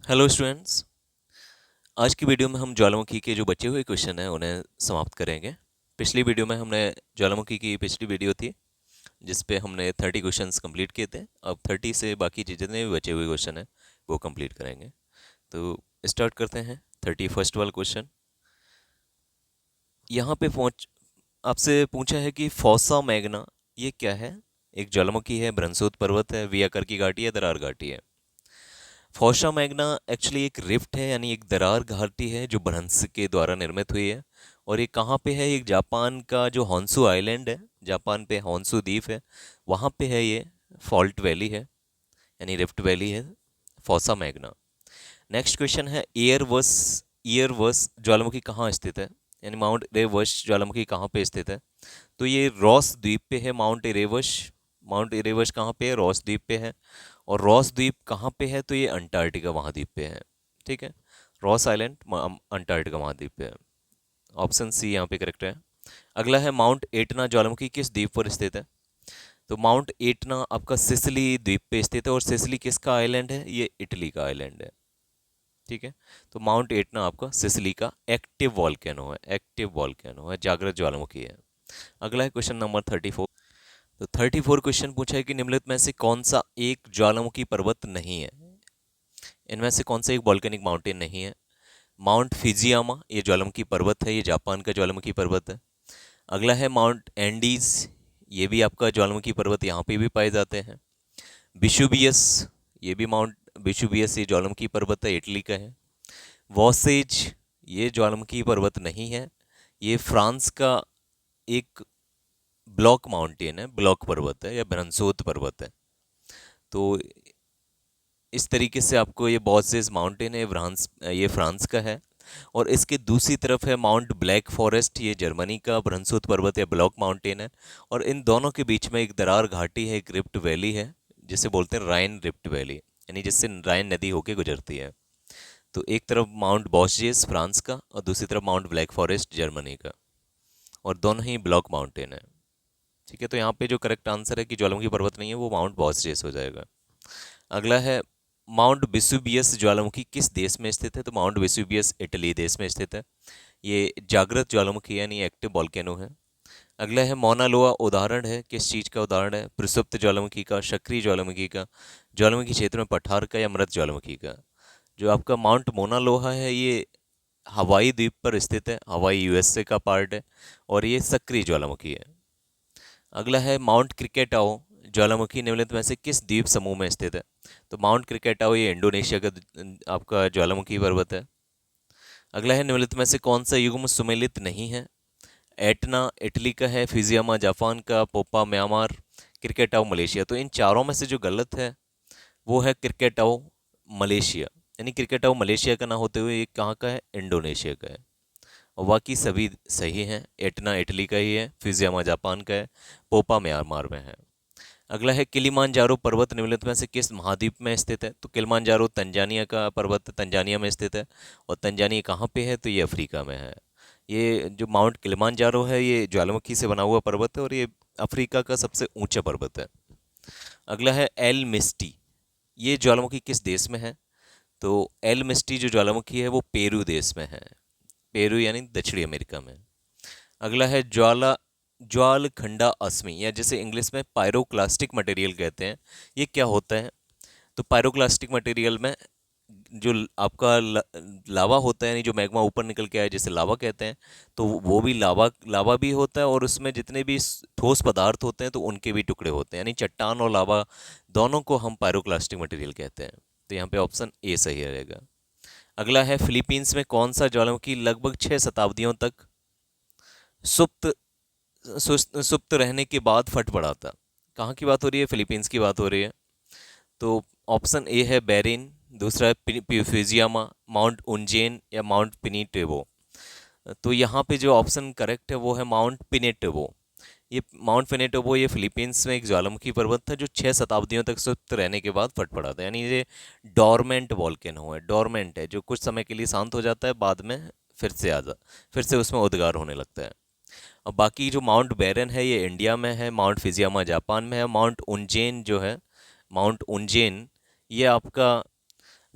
Hello students. आज की video में हम ज्वालामुखी के जो बचे हुए क्वेश्चन हैं उन्हें समाप्त करेंगे। पिछली वीडियो में हमने ज्वालामुखी की पिछली वीडियो थी जिस पे हमने 30 क्वेश्चंस कंप्लीट किए थे। अब 30 से बाकी जितने भी बचे हुए क्वेश्चन हैं वो कंप्लीट करेंगे। तो स्टार्ट करते हैं। 31st वाला क्वेश्चन यहाँ पे पहुँच आपसे पूछा है कि फॉसा मैग्ना ये क्या है। एक ज्वालामुखी है, ब्रह्मसूत्र पर्वत है, वी आकार की घाटी है, दरार घाटी है। फॉसा मैग्ना एक्चुअली एक रिफ्ट है, यानी एक दरार घाटी है जो भ्रंश के द्वारा निर्मित हुई है। और ये कहाँ पे है? एक जापान का जो हॉन्शू आइलैंड है, जापान पे हॉन्शू द्वीप है, वहाँ पे है ये। फॉल्ट वैली है, यानी रिफ्ट वैली है फॉसा मैग्ना। नेक्स्ट क्वेश्चन है ईयरवस ज्वालामुखी कहाँ स्थित है, यानी माउंट एरेवस ज्वालामुखी कहाँ पे स्थित है। तो ये रॉस द्वीप पे है माउंट एरेवस। माउंट एरेवस कहाँ पे है? रॉस द्वीप पे है। और रॉस द्वीप कहाँ पे है? तो ये अंटार्कटिका महाद्वीप पे है। ठीक है, रॉस आइलैंड अंटार्कटिका महाद्वीप पे है। ऑप्शन सी यहाँ पे करेक्ट है। अगला है माउंट एटना ज्वालामुखी किस द्वीप पर स्थित है। तो माउंट एटना आपका सिसिली द्वीप पे स्थित है। और सिसिली किसका आइलैंड है? ये इटली का आइलैंड है। ठीक है, तो माउंट एटना आपका सिसिली का एक्टिव वॉल्केनो है, एक्टिव वॉल्केनो है, जागृत ज्वालामुखी है। अगला है क्वेश्चन नंबर 34। तो 34 क्वेश्चन पूछा है कि निम्नलिखित में से कौन सा एक ज्वालामुखी पर्वत नहीं है। इनमें से कौन सा एक वॉल्केनिक माउंटेन नहीं है। माउंट फिजियामा ये ज्वालामुखी पर्वत है, ये जापान का ज्वालामुखी पर्वत है। अगला है माउंट एंडीज, ये भी आपका ज्वालामुखी पर्वत, यहाँ पे भी पाए जाते हैं। विशुबियस, ये भी माउंट विशुबियस ये ज्वालामुखी पर्वत है, इटली का है। वॉसेज ये ज्वालामुखी पर्वत नहीं है, ये फ्रांस का एक ब्लॉक माउंटेन है, ब्लॉक पर्वत है या ब्रंसोत पर्वत है। तो इस तरीके से आपको ये बॉसेस माउंटेन है, ये फ्रांस का है। और इसके दूसरी तरफ है माउंट ब्लैक फॉरेस्ट, ये जर्मनी का ब्रंसुत पर्वत या ब्लॉक माउंटेन है। और इन दोनों के बीच में एक दरार घाटी है, एक रिफ्ट वैली है जिसे बोलते हैं राइन रिफ्ट वैली, यानी जिससे राइन नदी होके गुजरती है। तो एक तरफ माउंट बॉसजेस फ्रांस का और दूसरी तरफ माउंट ब्लैक फॉरेस्ट जर्मनी का, और दोनों ही ब्लॉक माउंटेन है। ठीक है, तो यहाँ पे जो करेक्ट आंसर है कि ज्वालामुखी पर्वत नहीं है, वो माउंट बॉसजेस हो जाएगा। अगला है माउंट वेसुवियस ज्वालामुखी किस देश में स्थित है। तो माउंट वेसुवियस इटली देश में स्थित है, ये जागृत ज्वालामुखी यानी एक्टिव वॉल्केनो है। अगला है मौना लोआ उदाहरण है, किस चीज़ का उदाहरण है। प्रसुप्त ज्वालामुखी का, सक्रिय ज्वालामुखी का, ज्वालामुखी क्षेत्र में पठार का, या मृत ज्वालामुखी का। जो आपका माउंट मोना लोहा है ये हवाई द्वीप पर स्थित है, हवाई यूएसए का पार्ट है, और ये सक्रिय ज्वालामुखी है। अगला है माउंट क्रिकेटाओ ज्वालामुखी निम्नलिखित में से किस द्वीप समूह में स्थित है। तो माउंट क्रिकेटाओ ये इंडोनेशिया का आपका ज्वालामुखी पर्वत है। अगला है निम्नलिखित में से कौन सा युग्म सुमेलित नहीं है। एटना इटली का है, फिजियामा जापान का, पोपा म्यांमार, क्रिकेटाओ मलेशिया। तो इन चारों में से जो गलत है वो है क्रिकेटाओ मलेशिया, यानी क्रिकेटाओ मलेशिया का ना होते हुए ये कहाँ का है? इंडोनेशिया का है। और बाकी सभी सही हैं। एटना इटली का ही है, फिजियामा जापान का है, पोपा म्यांमार में है। अगला है किलिमांजारो पर्वत निम्नलिखित में से किस महाद्वीप में स्थित है। तो किलिमांजारो तंजानिया का पर्वत तंजानिया में स्थित है। और तंजानिया कहाँ पे है? तो ये अफ्रीका में है। ये जो माउंट किलिमांजारो है ये ज्वालामुखी से बना हुआ पर्वत है, और ये अफ्रीका का सबसे ऊंचा पर्वत है। अगला है एल मिस्टी, ये ज्वालामुखी किस देश में है। तो एल मिस्टी जो ज्वालामुखी है वो पेरू देश में है, पेरू यानी दक्षिणी अमेरिका में। अगला है ज्वाल खंडा अस्मी, या जिसे इंग्लिश में पायरोक्लास्टिक मटेरियल कहते हैं, ये क्या होता है। तो पायरोक्लास्टिक मटेरियल में जो आपका लावा होता है, यानी जो मैग्मा ऊपर निकल के आए जिसे लावा कहते हैं, तो वो भी लावा लावा भी होता है, और उसमें जितने भी ठोस पदार्थ होते हैं तो उनके भी टुकड़े होते हैं, यानी चट्टान और लावा दोनों को हम पायरोक्लास्टिक मटेरियल कहते हैं। तो यहाँ पे ऑप्शन ए सही रहेगा। अगला है फिलीपींस में कौन सा ज्वालामुखी लगभग 6 शताब्दियों तक सुप्त सुप्त रहने के बाद फट पड़ा था। कहाँ की बात हो रही है? फिलीपींस की बात हो रही है। तो ऑप्शन ए है बेरिन, दूसरा है फ्यूजियामा, माउंट उनजेन, या माउंट पिनीटेबो। तो यहाँ पे जो ऑप्शन करेक्ट है वो है माउंट पिनेटेबो। ये माउंट पिनेटेबो ये फिलीपींस में एक ज्वालामुखी पर्वत था जो 6 शताब्दियों तक सुप्त रहने के बाद फट पड़ा था, यानी ये डोरमेंट वॉल्केनो है, डोरमेंट है जो कुछ समय के लिए शांत हो जाता है, बाद में फिर से उसमें उद्गार होने लगता है। और बाकी जो माउंट बैरन है ये इंडिया में है, माउंट फिजियामा जापान में है, माउंट उनजेन जो है, माउंट उनजेन ये आपका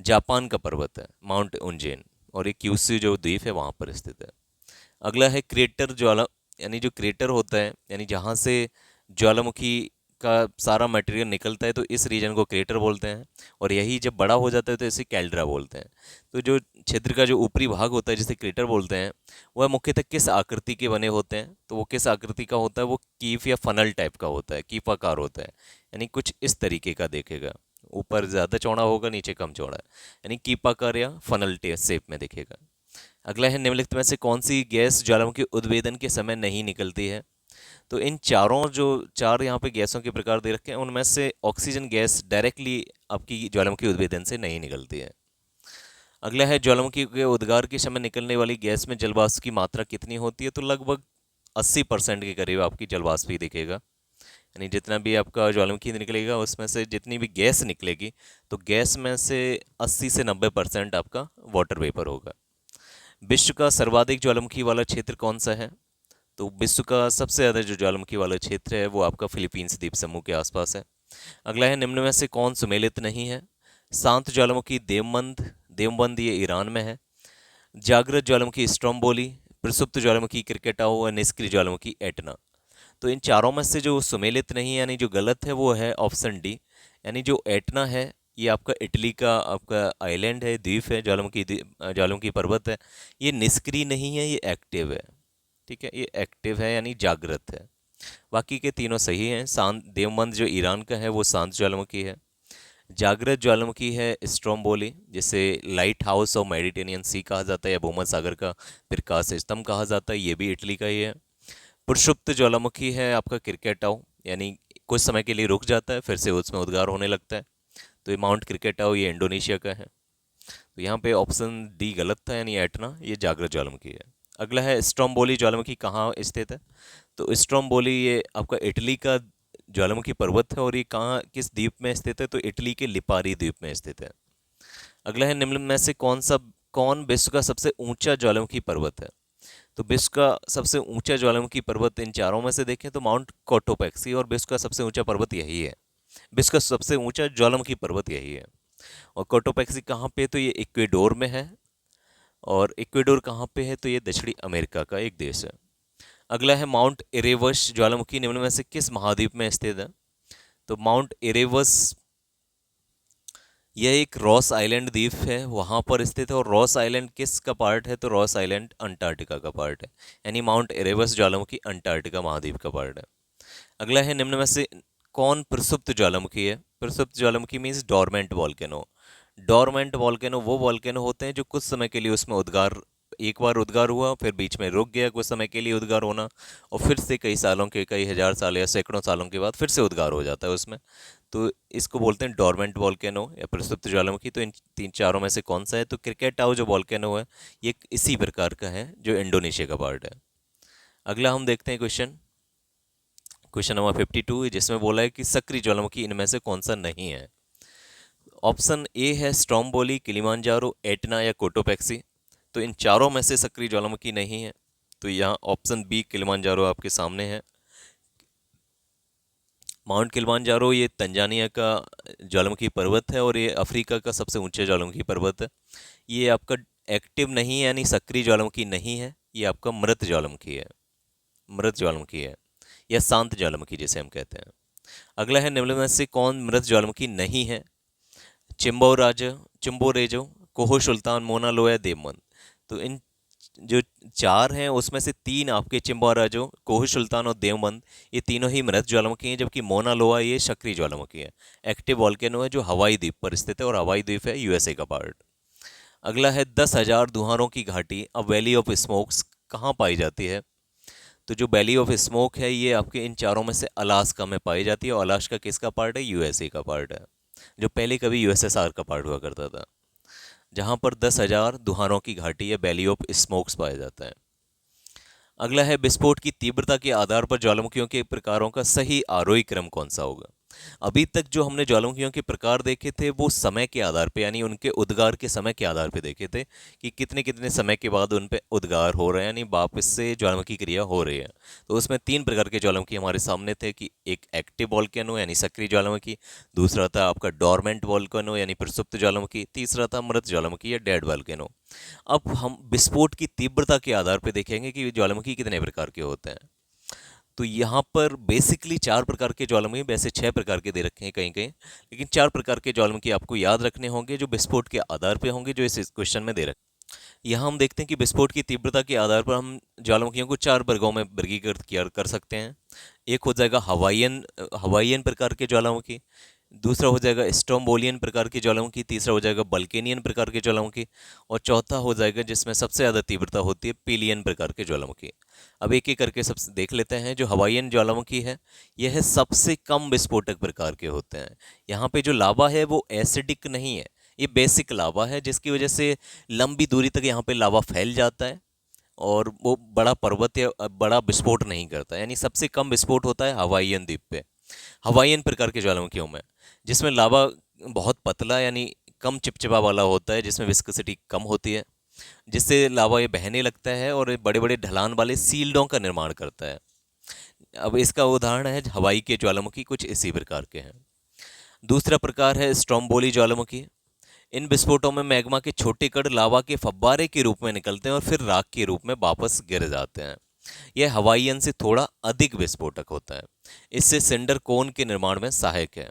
जापान का पर्वत है माउंट उंजेन, और ये क्यूशू जो द्वीप है वहाँ पर स्थित है। अगला है क्रेटर ज्वाला, यानी जो क्रेटर होता है यानी जहाँ से ज्वालामुखी का सारा मटेरियल निकलता है, तो इस रीजन को क्रेटर बोलते हैं। और यही जब बड़ा हो जाता है तो इसे कैल्ड्रा बोलते हैं। तो जो क्षेत्र का जो ऊपरी भाग होता है जिसे क्रेटर बोलते हैं, वह मुख्यतः किस आकृति के बने होते हैं? तो वो किस आकृति का होता है? वो कीफ या फनल टाइप का होता है, कीफाकार होता है, यानी कुछ इस तरीके का दिखेगा। ऊपर ज़्यादा चौड़ा होगा, नीचे कम चौड़ा है, यानी कीपाकार या फनल शेप में दिखेगा। अगला है निम्नलिखित में से कौन सी गैस ज्वालामुखी उद्भेदन के समय नहीं निकलती है? तो इन चारों जो चार यहाँ पे गैसों के प्रकार दे रखे हैं, उनमें से ऑक्सीजन गैस डायरेक्टली आपकी ज्वालामुखी उद्भेदन से नहीं निकलती है। अगला है ज्वालामुखी के उद्गार के समय निकलने वाली गैस में जलवाष्प की मात्रा कितनी होती है? तो लगभग 80% के करीब आपकी जलवाष्प ही दिखेगा। यानी जितना भी आपका ज्वालामुखी निकलेगा उसमें से जितनी भी गैस निकलेगी, तो गैस में से 80 से 90% आपका वाटर वेपर होगा। विश्व का सर्वाधिक ज्वालामुखी वाला क्षेत्र कौन सा है? तो विश्व का सबसे ज़्यादा जो ज्वालामुखी वाला क्षेत्र है वो आपका फिलीपींस द्वीप समूह के आसपास है। अगला है निम्न में से कौन सुमेलित नहीं है? शांत ज्वालामुखी देवबंद, देवबंद ये ईरान में है। जागृत ज्वालामुखी स्ट्रोम्बोली, प्रसुप्त ज्वालामुखी क्रिकेटाओ और निष्क्रिय ज्वालामुखी एटना। तो इन चारों में से जो सुमेलित नहीं है यानी जो गलत है वो है ऑप्शन डी, यानी जो एटना है ये आपका इटली का आपका आइलैंड है, द्वीप है, ज्वालामुखी पर्वत है। ये निष्क्रिय नहीं है, ये एक्टिव है। ठीक है, ये एक्टिव है यानी जागृत है। बाकी के तीनों सही हैं। शांत देवबंद जो ईरान का है वो शांत ज्वालामुखी है। जागृत ज्वालामुखी है स्ट्रोम्बोली, जिसे लाइट हाउस ऑफ मेडिटेरियन सी कहा जाता है या भूमध्य सागर का प्रकाश स्तंभ कहा जाता है, ये भी इटली का ही है। प्रक्षुब्ध ज्वालामुखी है आपका क्रिकेटाओ, यानी कुछ समय के लिए रुक जाता है फिर से उसमें उद्गार होने लगता है। तो ये माउंट क्रिकेटाओ ये इंडोनेशिया का है। तो यहाँ पे ऑप्शन डी गलत था, यानी एटना ये जागृत ज्वालामुखी है। अगला है स्ट्रोम्बोली ज्वालामुखी कहाँ स्थित है? तो स्ट्रोम्बोली ये आपका इटली का ज्वालामुखी पर्वत है, और ये कहाँ किस द्वीप में स्थित है? तो इटली के लिपारी द्वीप में स्थित है। अगला है निम्न में से कौन विश्व का सबसे ऊंचा ज्वालामुखी पर्वत है? तो विश्व का सबसे ऊंचा ज्वालामुखी पर्वत इन चारों में से देखें तो माउंट कोटोपैक्सी, और विश्व का सबसे ऊंचा पर्वत यही है। विश्व का सबसे ऊंचा ज्वालामुखी पर्वत यही है। और कोटोपैक्सी कहाँ पे? तो ये इक्वेडोर में है। और इक्वेडोर कहाँ पे है? तो ये दक्षिणी अमेरिका का एक देश है। अगला है माउंट एरेवस ज्वालामुखी निम्न में से किस महाद्वीप में स्थित है? तो माउंट एरेवस यह एक रॉस आइलैंड द्वीप है, वहाँ पर स्थित है। और रॉस आइलैंड किस का पार्ट है? तो रॉस आइलैंड अंटार्कटिका का पार्ट है, यानी माउंट एरेवस ज्वालामुखी अंटार्कटिका महाद्वीप का पार्ट है। अगला है निम्न में से कौन प्रसुप्त ज्वालामुखी है? प्रसुप्त ज्वालामुखी means dormant volcano. Dormant volcano वो वॉल्केनो होते हैं जो कुछ समय के लिए उसमें उद्गार, एक बार उद्गार हुआ फिर बीच में रुक गया कुछ समय के लिए उद्गार होना, और फिर से कई सालों के, कई हजार साल या सैकड़ों सालों के बाद फिर से उद्गार हो जाता है उसमें। तो इसको बोलते हैं डोरमेंट वॉल्केनो या प्रसुप्त ज्वालामुखी। तो इन तीन चारों में से कौन सा है? तो क्रिकेटाओ जो वॉल्केनो है ये इसी प्रकार का है जो इंडोनेशिया का पार्ट है। अगला हम देखते हैं क्वेश्चन नंबर 52, जिसमें बोला है कि सक्रिय ज्वालामुखी इनमें से कौन सा नहीं है? ऑप्शन ए है स्ट्रोम्बोली, किलिमांजारो, एटना या कोटोपैक्सी। तो इन चारों में से सक्रिय ज्वालामुखी नहीं है, तो यहाँ ऑप्शन बी किलिमांजारो आपके सामने है। माउंट किलिमांजारो ये तंजानिया का ज्वालामुखी पर्वत है, और ये अफ्रीका का सबसे ऊंचा ज्वालामुखी पर्वत है। ये आपका एक्टिव नहीं है यानी सक्रिय ज्वालामुखी नहीं है, ये आपका मृत ज्वालामुखी है, मृत ज्वालामुखी है या शांत ज्वालामुखी जिसे हम कहते हैं। अगला है निम्न में से कौन मृत ज्वालामुखी नहीं है? चिम्बोरेजो, कोहो सुल्तान, मोना लोया, देवमन। तो इन जो चार हैं उसमें से तीन आपके चिम्बोराजो, कोहो सुल्तान और देवमन ये तीनों ही मृत ज्वालामुखी हैं, जबकि मोना लोआ ये सक्रिय ज्वालामुखी है, एक्टिव वॉल्केनो है जो हवाई द्वीप पर स्थित है, और हवाई द्वीप है यूएसए का पार्ट। अगला है 10,000 दुहारों की घाटी, अब वैली ऑफ स्मोक्स कहाँ पाई जाती है? तो जो वैली ऑफ स्मोक है ये आपके इन चारों में से अलास्का में पाई जाती है, और अलास्का किसका पार्ट है? यूएसए का पार्ट है, जो पहले कभी यूएसएसआर का पार्ट हुआ करता था, जहां पर 10,000 दुहारों की घाटी या वैली ऑफ स्मोक्स पाया जाता है। अगला है विस्फोट की तीव्रता के आधार पर ज्वालामुखियों के प्रकारों का सही आरोही क्रम कौन सा होगा? अभी तक जो हमने ज्वालामुखियों के प्रकार देखे थे वो समय के आधार पे, यानी उनके उद्गार के समय के आधार पे देखे थे कि कितने कितने समय के बाद उन पे उद्गार हो रहे हैं, यानी वापस से ज्वालामुखी क्रिया हो रही है। तो उसमें 3 प्रकार के ज्वालामुखी हमारे सामने थे कि एक एक्टिव वॉल्केनो यानी सक्रिय ज्वालामुखी, दूसरा था आपका डोरमेंट वॉल्केनो यानी प्रसुप्त ज्वालामुखी, तीसरा था मृत ज्वालामुखी या डेड वॉल्केनो। अब हम विस्फोट की तीव्रता के आधार पर देखेंगे कि ज्वालामुखी कितने प्रकार के होते हैं। तो यहाँ पर बेसिकली 4 प्रकार के ज्वालामुखी, वैसे 6 प्रकार के दे रखे हैं कहीं कहीं, लेकिन 4 प्रकार के ज्वालामुखी आपको याद रखने होंगे जो विस्फोट के आधार पे होंगे, जो इस क्वेश्चन में दे रखे हैं। यहाँ हम देखते हैं कि विस्फोट की तीव्रता के आधार पर हम ज्वालामुखियों को 4 वर्गों में वर्गीकृत किया कर सकते हैं। एक हो जाएगा हवाईयन हवाईयन प्रकार के ज्वालामुखी, दूसरा हो जाएगा स्ट्रोम्बोलियन प्रकार के ज्वालामुखी, तीसरा हो जाएगा बल्केनियन प्रकार के ज्वालामुखी, और चौथा हो जाएगा जिसमें सबसे ज़्यादा तीव्रता होती है पिलियन प्रकार के ज्वालामुखी। अब एक एक करके सब देख लेते हैं। जो हवाईयन ज्वालामुखी है यह सबसे कम विस्फोटक प्रकार के होते हैं। यहाँ पे जो लावा है वो एसिडिक नहीं है, ये बेसिक लावा है, जिसकी वजह से लंबी दूरी तक यहाँ पे लावा फैल जाता है और वो बड़ा पर्वत या बड़ा विस्फोट नहीं करता, यानी सबसे कम विस्फोट होता है हवाईयन द्वीप पे, हवाईयन प्रकार के ज्वालामुखियों में, जिसमें लावा बहुत पतला यानी कम चिपचिपा वाला होता है, जिसमें विस्कोसिटी कम होती है, जिससे लावा ये बहने लगता है और बड़े बड़े ढलान वाले सील्डों का निर्माण करता है। अब इसका उदाहरण है हवाई के ज्वालामुखी, कुछ इसी प्रकार के हैं। दूसरा प्रकार है स्ट्रोम्बोली ज्वालामुखी। इन विस्फोटों में मैग्मा के छोटे कण लावा के फव्वारे के रूप में निकलते हैं और फिर राख के रूप में वापस गिर जाते हैं। यह हवाईयन से थोड़ा अधिक विस्फोटक होता है, इससे सिंडर कोन के निर्माण में सहायक है।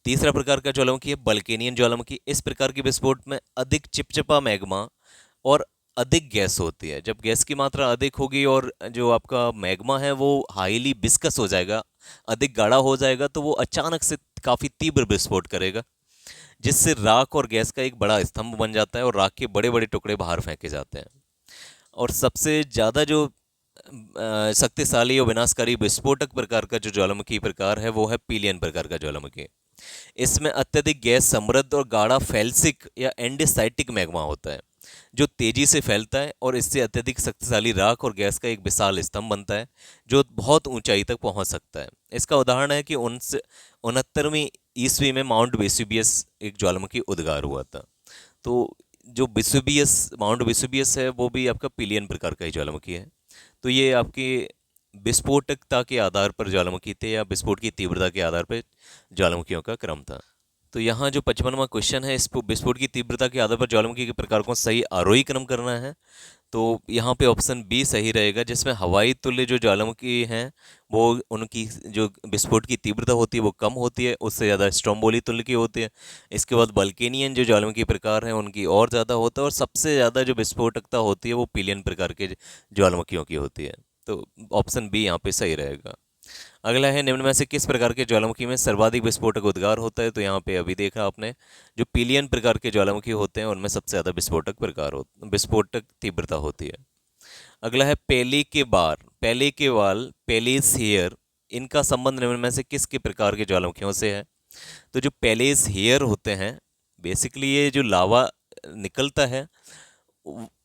तीसरा प्रकार का ज्वालामुखी है बल्केनियन ज्वालामुखी। इस प्रकार के विस्फोट में अधिक चिपचिपा मैग्मा और अधिक गैस होती है। जब गैस की मात्रा अधिक होगी और जो आपका मैग्मा है वो हाईली विस्कस हो जाएगा, अधिक गाढ़ा हो जाएगा, तो वो अचानक से काफ़ी तीव्र विस्फोट करेगा, जिससे राख और गैस का एक बड़ा स्तंभ बन जाता है और राख के बड़े बड़े टुकड़े बाहर फेंके जाते हैं। और सबसे ज़्यादा जो शक्तिशाली और विनाशकारी विस्फोटक प्रकार का जो ज्वालामुखी प्रकार है वो है पिलियन प्रकार का ज्वालामुखी। इसमें अत्यधिक गैस समृद्ध और गाढ़ा फेल्सिक या एंडेसाइटिक मैग्मा होता है, जो तेजी से फैलता है और इससे अत्यधिक शक्तिशाली राख और गैस का एक विशाल स्तंभ बनता है, जो बहुत ऊंचाई तक पहुंच सकता है। इसका उदाहरण है कि 69वीं ईस्वी में माउंट वेसुवियस एक ज्वालामुखी उद्गार हुआ था। तो जो माउंट वेसुवियस है वो भी आपका पिलियन प्रकार का ही ज्वालामुखी है। तो ये आपकी विस्फोटकता के आधार पर ज्वालामुखी थे या विस्फोट की तीव्रता के आधार पर ज्वालामुखियों का क्रम था। तो यहाँ जो 55वां क्वेश्चन है, इस विस्फोट की तीव्रता के आधार पर ज्वालामुखी के प्रकार को सही आरोही क्रम करना है। तो यहाँ पे ऑप्शन बी सही रहेगा, जिसमें हवाई तुल्य जो ज्वालामुखी हैं वो उनकी जो विस्फोट की तीव्रता होती है वो कम होती है, उससे ज़्यादा स्ट्रोम्बोली तुल्य की होती है। इसके बाद बल्केनियन जो ज्वालामुखी प्रकार हैं उनकी और ज़्यादा होता है, और सबसे ज़्यादा जो विस्फोटकता होती है वो पिलियन प्रकार के ज्वालामुखियों की होती है। तो ऑप्शन बी यहाँ पे सही रहेगा। अगला है निम्न में से किस प्रकार के ज्वालामुखी में सर्वाधिक विस्फोटक उद्गार होता है। तो यहाँ पे अभी देखा आपने, जो पिलियन प्रकार के ज्वालामुखी होते हैं उनमें सबसे ज़्यादा विस्फोटक तीव्रता होती है। अगला है पहले के वाल पेलेस हेयर, इनका संबंध निम्न में से किसके प्रकार के ज्वालामुखियों से है। तो जो पेलेस हेयर होते हैं, बेसिकली ये जो लावा निकलता है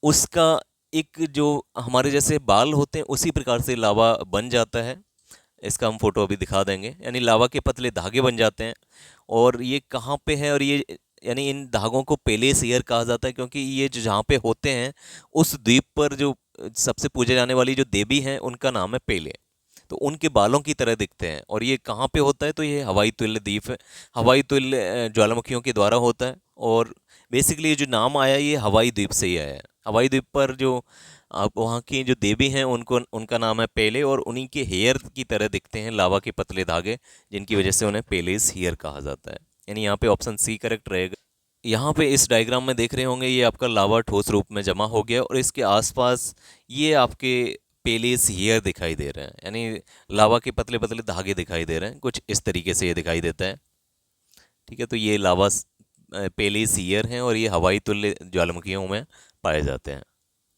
उसका एक जो हमारे जैसे बाल होते हैं उसी प्रकार से लावा बन जाता है। इसका हम फोटो अभी दिखा देंगे, यानी लावा के पतले धागे बन जाते हैं। और ये कहाँ पे है, और ये यानी इन धागों को पेलेस ईयर कहा जाता है, क्योंकि ये जो जहाँ पे होते हैं उस द्वीप पर जो सबसे पूजे जाने वाली जो देवी हैं उनका नाम है पेले। तो उनके बालों की तरह दिखते हैं। और ये कहाँ पे होता है, तो ये हवाई तुल्य द्वीप है, हवाई तुल्य ज्वालामुखियों के द्वारा होता है। और बेसिकली ये जो नाम आया ये हवाई द्वीप से ही आया है। हवाई द्वीप पर जो आप वहाँ की जो देवी हैं उनको उनका नाम है पेले, और उन्हीं के हेयर की तरह दिखते हैं लावा के पतले धागे, जिनकी वजह से उन्हें पेलेस हेयर कहा जाता है। यानी यहाँ पे ऑप्शन सी करेक्ट रहेगा। यहाँ पे इस डायग्राम में देख रहे होंगे ये आपका लावा ठोस रूप में जमा हो गया और इसके आसपास ये आपके पेलेस हेयर दिखाई दे रहे हैं, यानी लावा के पतले पतले धागे दिखाई दे रहे हैं, कुछ इस तरीके से ये दिखाई देता है। ठीक है, तो ये लावा पेलेस हेयर हैं और ये हवाई तुल्य ज्वालामुखियों में पाए जाते हैं।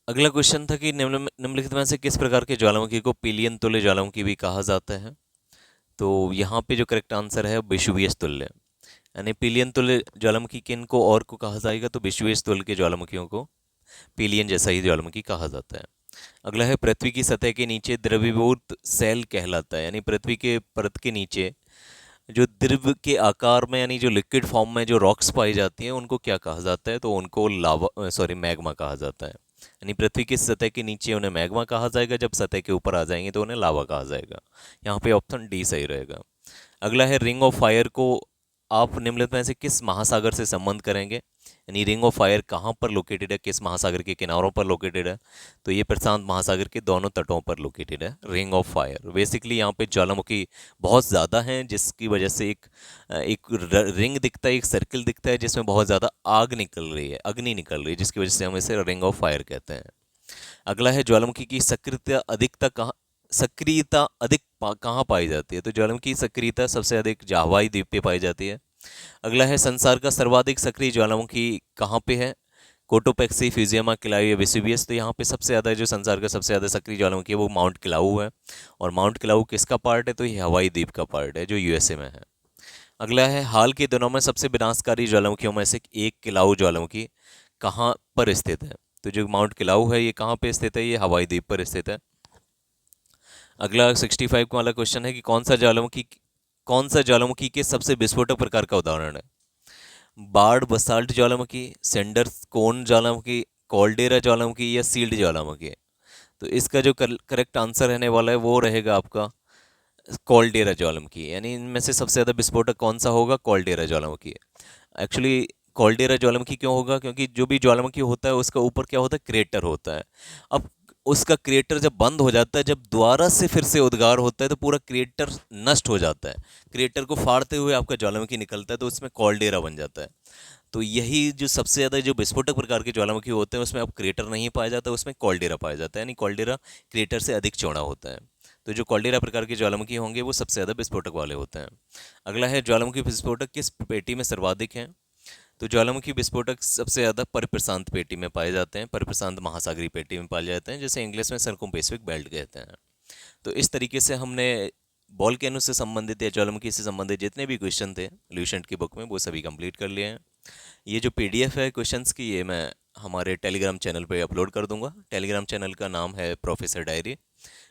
अगला क्वेश्चन था कि निम्नलिखित में से किस प्रकार के ज्वालामुखी को पिलियन तुल्य ज्वालामुखी भी कहा जाता है। तो यहाँ पे जो करेक्ट आंसर है विषुवीय तुल्य, यानी पिलियन तुल्य ज्वालामुखी किन को और को कहा जाएगा, तो विषुवीय तुल्य के ज्वालामुखियों को पिलियन जैसा ही ज्वालामुखी कहा जाता है। अगला है पृथ्वी की सतह के नीचे द्रवीभूत सेल कहलाता है, यानी पृथ्वी के परत के नीचे जो द्रव के आकार में यानी जो लिक्विड फॉर्म में जो रॉक्स पाई जाती हैं उनको क्या कहा जाता है, तो उनको लावा सॉरी मैग्मा कहा जाता है। यानी पृथ्वी की सतह के नीचे उन्हें मैग्मा कहा जाएगा, जब सतह के ऊपर आ जाएंगे तो उन्हें लावा कहा जाएगा। यहाँ पे ऑप्शन डी सही रहेगा। अगला है रिंग ऑफ फायर को आप निम्नलिखित में से किस महासागर से संबंध करेंगे, यानी रिंग ऑफ फायर कहाँ पर लोकेटेड है, किस महासागर के किनारों पर लोकेटेड है, तो ये प्रशांत महासागर के दोनों तटों पर लोकेटेड है रिंग ऑफ फायर। बेसिकली यहाँ पे ज्वालामुखी बहुत ज़्यादा हैं, जिसकी वजह से एक रिंग दिखता है, एक सर्किल दिखता है जिसमें बहुत ज़्यादा आग निकल रही है, अग्नि निकल रही है, जिसकी वजह से हम इसे रिंग ऑफ फायर कहते हैं। अगला है ज्वालामुखी की सक्रियता अधिक कहाँ पाई जाती है, तो ज्वालामुखी की सक्रियता सबसे अधिक हवाई द्वीप पे पाई जाती है। अगला है संसार का सर्वाधिक सक्रिय ज्वालामुखी कहाँ पे है, कोटोपेक्सी, फ्यूजियमा, किलाउ या वेसुवियस, तो यहाँ पे सबसे ज़्यादा जो संसार का सबसे ज़्यादा सक्रिय ज्वालामुखी है वो माउंट किलाउ है। और माउंट किलाउ किसका पार्ट है, तो ये हवाई द्वीप का पार्ट है जो यूएसए में है। अगला है हाल के दिनों में सबसे विनाशकारी ज्वालामुखियों में से एक किलाउ ज्वालामुखी कहाँ पर स्थित है, तो जो माउंट किलाउ है ये कहाँ पे स्थित है, ये हवाई द्वीप पर स्थित है। अगला 65 वाला क्वेश्चन है कि कौन सा ज्वालामुखी के सबसे विस्फोटक प्रकार का उदाहरण है, बार्ड बसाल्ट ज्वालामुखी, सेंडर्स कोन ज्वालामुखी, कॉल्डेरा ज्वालामुखी या सील्ड ज्वालामुखी। तो इसका जो करेक्ट आंसर रहने वाला है वो रहेगा आपका कॉल्डेरा ज्वालामुखी, यानी इनमें से सबसे ज़्यादा विस्फोटक कौन सा होगा, कॉल्डेरा ज्वालामुखी। एक्चुअली कॉल्डेरा ज्वालामुखी क्यों होगा, क्योंकि जो भी ज्वालामुखी होता है उसका ऊपर क्या होता है, क्रेटर होता है। अब उसका क्रेटर जब बंद हो जाता है, जब दोबारा से फिर से उद्गार होता है तो पूरा क्रेटर नष्ट हो जाता है, क्रेटर को फाड़ते हुए आपका ज्वालामुखी निकलता है, तो उसमें कॉल्डेरा बन जाता है। तो यही जो सबसे ज़्यादा जो विस्फोटक प्रकार के ज्वालामुखी होते हैं उसमें अब क्रेटर नहीं पाया जाता, उसमें कॉल्डेरा पाया जाता है, यानी कॉल्डेरा क्रेटर से अधिक चौड़ा होता है। तो जो कॉल्डेरा प्रकार के ज्वालामुखी होंगे वो सबसे ज़्यादा विस्फोटक वाले होते हैं। अगला है ज्वालामुखी विस्फोटक किस पेटी में सर्वाधिक हैं, तो ज्वालामुखी विस्फोटक सबसे ज़्यादा परिप्रशांत पेटी में पाए जाते हैं, परिप्रशांत महासागरीय पेटी में पाए जाते हैं, जैसे इंग्लिश में सर्कुम्पेसिफिक बेल्ट कहते हैं। तो इस तरीके से हमने वोल्केनो से संबंधित या ज्वालामुखी से संबंधित जितने भी क्वेश्चन थे ल्यूसेंट की बुक में वो सभी कंप्लीट कर लिए हैं। ये जो पीडीएफ है क्वेश्चंस की, ये मैं हमारे टेलीग्राम चैनल पे अपलोड कर दूंगा। टेलीग्राम चैनल का नाम है प्रोफेसर डायरी,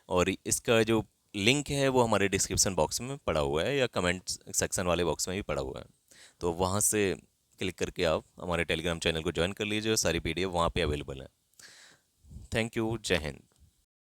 और इसका जो लिंक है वो हमारे डिस्क्रिप्शन बॉक्स में पड़ा हुआ है या कमेंट सेक्शन वाले बॉक्स में भी पड़ा हुआ है। तो वहाँ से क्लिक करके आप हमारे टेलीग्राम चैनल को ज्वाइन कर लीजिए, सारी पीडीएफ वहाँ पे अवेलेबल है। थैंक यू, जय हिंद।